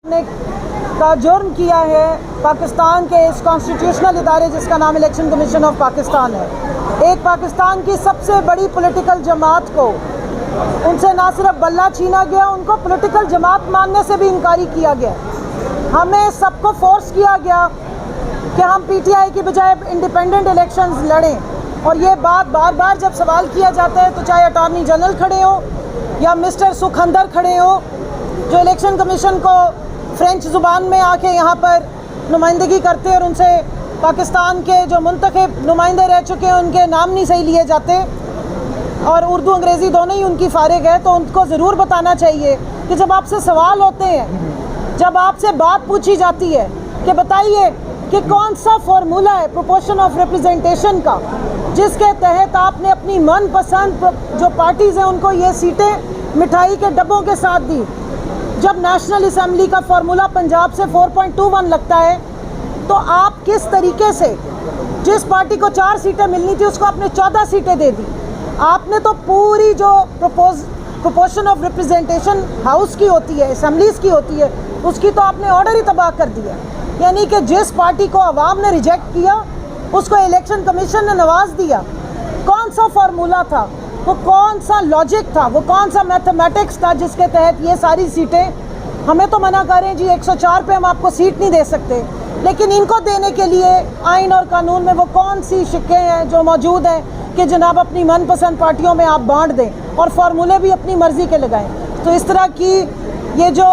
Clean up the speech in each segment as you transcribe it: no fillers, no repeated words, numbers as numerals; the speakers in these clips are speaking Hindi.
ने का जुर्म किया है पाकिस्तान के इस कॉन्स्टिट्यूशनल इदारे जिसका नाम इलेक्शन कमीशन ऑफ पाकिस्तान है। एक पाकिस्तान की सबसे बड़ी पॉलिटिकल जमात को उनसे ना सिर्फ बल्ला छीना गया, उनको पॉलिटिकल जमात मानने से भी इनकारी किया गया। हमें सबको फोर्स किया गया कि हम पीटीआई की बजाय इंडिपेंडेंट इलेक्शंस लड़ें, और ये बात बार बार जब सवाल किया जाता है तो चाहे अटॉर्नी जनरल खड़े हो या मिस्टर सुखंदर खड़े हो जो इलेक्शन कमीशन को फ्रेंच ज़ुबान में आके यहाँ पर नुमाइंदगी करते हैं और उनसे पाकिस्तान के जो मुंतखब नुमाइंदे रह चुके हैं उनके नाम नहीं सही लिए जाते और उर्दू अंग्रेज़ी दोनों ही उनकी फारिग है, तो उनको ज़रूर बताना चाहिए कि जब आपसे सवाल होते हैं, जब आपसे बात पूछी जाती है कि बताइए कि कौन सा फार्मूला है प्रोपोर्शन ऑफ रिप्रेजेंटेशन का जिसके तहत आपने अपनी मनपसंद जो पार्टीज़ हैं उनको ये सीटें मिठाई के डब्बों के साथ दी। जब नेशनल असम्बली का फार्मूला पंजाब से 4.21 लगता है तो आप किस तरीके से जिस पार्टी को 4 सीटें मिलनी थी उसको आपने 14 सीटें दे दी। आपने तो पूरी जो प्रोपोर्शन ऑफ रिप्रेजेंटेशन हाउस की होती है, असम्बलीज की होती है, उसकी तो आपने ऑर्डर ही तबाह कर दिया। यानी कि जिस पार्टी को अवाम ने रिजेक्ट किया उसको इलेक्शन कमीशन ने नवाज दिया। कौन सा फार्मूला था, वो कौन सा लॉजिक था, वो कौन सा मैथमेटिक्स था जिसके तहत ये सारी सीटें हमें तो मना करें जी 104 पे हम आपको सीट नहीं दे सकते, लेकिन इनको देने के लिए आइन और कानून में वो कौन सी शिक्के हैं जो मौजूद हैं कि जनाब अपनी मनपसंद पार्टियों में आप बांट दें और फार्मूले भी अपनी मर्ज़ी के लगाएं। तो इस तरह की ये जो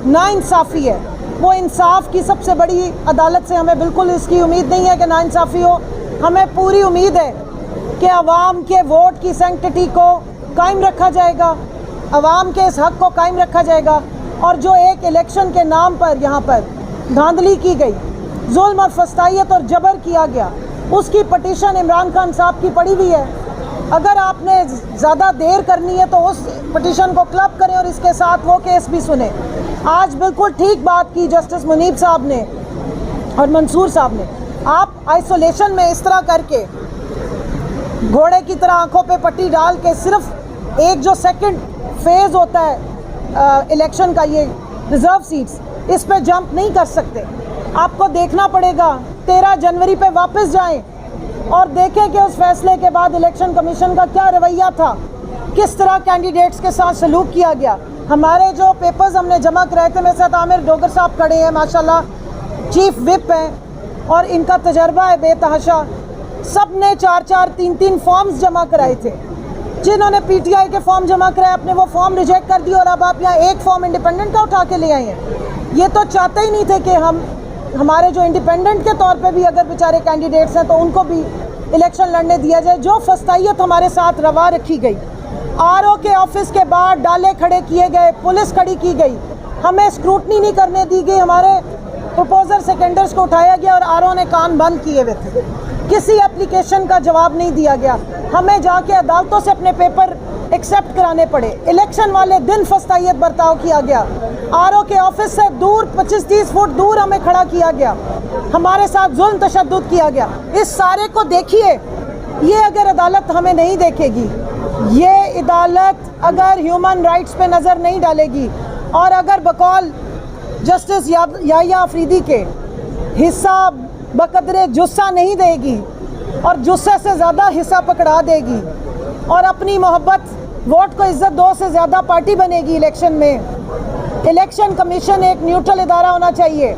नाइंसाफ़ी है वो इंसाफ की सबसे बड़ी अदालत से हमें बिल्कुल इसकी उम्मीद नहीं है कि नाइंसाफ़ी हो। हमें पूरी उम्मीद है कि अवाम के वोट की सैंक्टिटी को कायम रखा जाएगा, अवाम के इस हक़ को कायम रखा जाएगा। और जो एक इलेक्शन के नाम पर यहाँ पर धांधली की गई, जुल्म और फस्तायत और जबर किया गया, उसकी पटिशन इमरान खान साहब की पड़ी हुई है। अगर आपने ज़्यादा देर करनी है तो उस पटिशन को क्लब करें और इसके साथ वो केस भी सुने। आज बिल्कुल ठीक बात की जस्टिस मुनीब साहब ने और मंसूर साहब ने। आप आइसोलेशन में इस तरह करके घोड़े की तरह आंखों पे पट्टी डाल के सिर्फ एक जो सेकंड फेज़ होता है इलेक्शन का, ये रिज़र्व सीट्स, इस पे जंप नहीं कर सकते। आपको देखना पड़ेगा 13 जनवरी पे वापस जाएं और देखें कि उस फैसले के बाद इलेक्शन कमीशन का क्या रवैया था, किस तरह कैंडिडेट्स के साथ सलूक किया गया। हमारे जो पेपर्स हमने जमा कराए थे, मेरे साथ आमिर डोगर साहब खड़े हैं, माशाल्लाह चीफ विप हैं और इनका तजर्बा है बेतहाशा। सब ने 4-4, 3-3 फॉर्म्स जमा कराए थे। जिन्होंने पीटीआई के फॉर्म जमा कराए अपने वो फॉर्म रिजेक्ट कर दिए और अब आप यहाँ एक फॉर्म इंडिपेंडेंट का उठा के ले आए हैं। ये तो चाहते ही नहीं थे कि हमारे जो इंडिपेंडेंट के तौर पे भी अगर बेचारे कैंडिडेट्स हैं तो उनको भी इलेक्शन लड़ने दिया जाए। जो फस्तायत हमारे साथ रवा रखी गई, आरओ के ऑफिस के बाहर डाले खड़े किए गए, पुलिस खड़ी की गई, हमें स्क्रूटनी नहीं करने दी गई, हमारे प्रपोजर सेकेंडर्स को उठाया गया और आरओ ने कान बंद किए हुए थे। किसी एप्लीकेशन का जवाब नहीं दिया गया, हमें जाके अदालतों से अपने पेपर एक्सेप्ट कराने पड़े। इलेक्शन वाले दिन फस्तायत बर्ताव किया गया, आरओ के ऑफिस से दूर 25-30 फुट दूर हमें खड़ा किया गया, हमारे साथ जुल्म तशद्दुद किया गया। इस सारे को देखिए, ये अगर अदालत हमें नहीं देखेगी, ये अदालत अगर ह्यूमन राइट्स पे नज़र नहीं डालेगी और अगर बकौल जस्टिस याहिया अफरीदी के हिस्सा बकदरे जुस्सा नहीं देगी और जुस्से से ज़्यादा हिस्सा पकड़ा देगी और अपनी मोहब्बत वोट को इज्जत दो से ज़्यादा पार्टी बनेगी इलेक्शन में। इलेक्शन कमीशन एक न्यूट्रल इदारा होना चाहिए,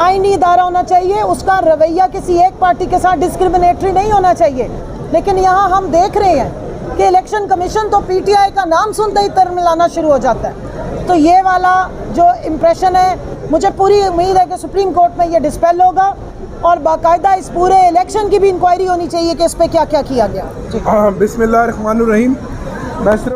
आईनी इदारा होना चाहिए, उसका रवैया किसी एक पार्टी के साथ डिस्क्रिमिनेटरी नहीं होना चाहिए। लेकिन यहाँ हम देख रहे हैं कि इलेक्शन कमीशन तो पीटीआई का नाम सुनते ही तरमिलाना शुरू हो जाता है। तो ये वाला जो इम्प्रेशन है, मुझे पूरी उम्मीद है कि सुप्रीम कोर्ट में ये डिस्पेल होगा और बाकायदा इस पूरे इलेक्शन की भी इंक्वायरी होनी चाहिए कि इस पे क्या क्या किया गया। बिस्मिल्लाहिर्रहमानिर्रहीम।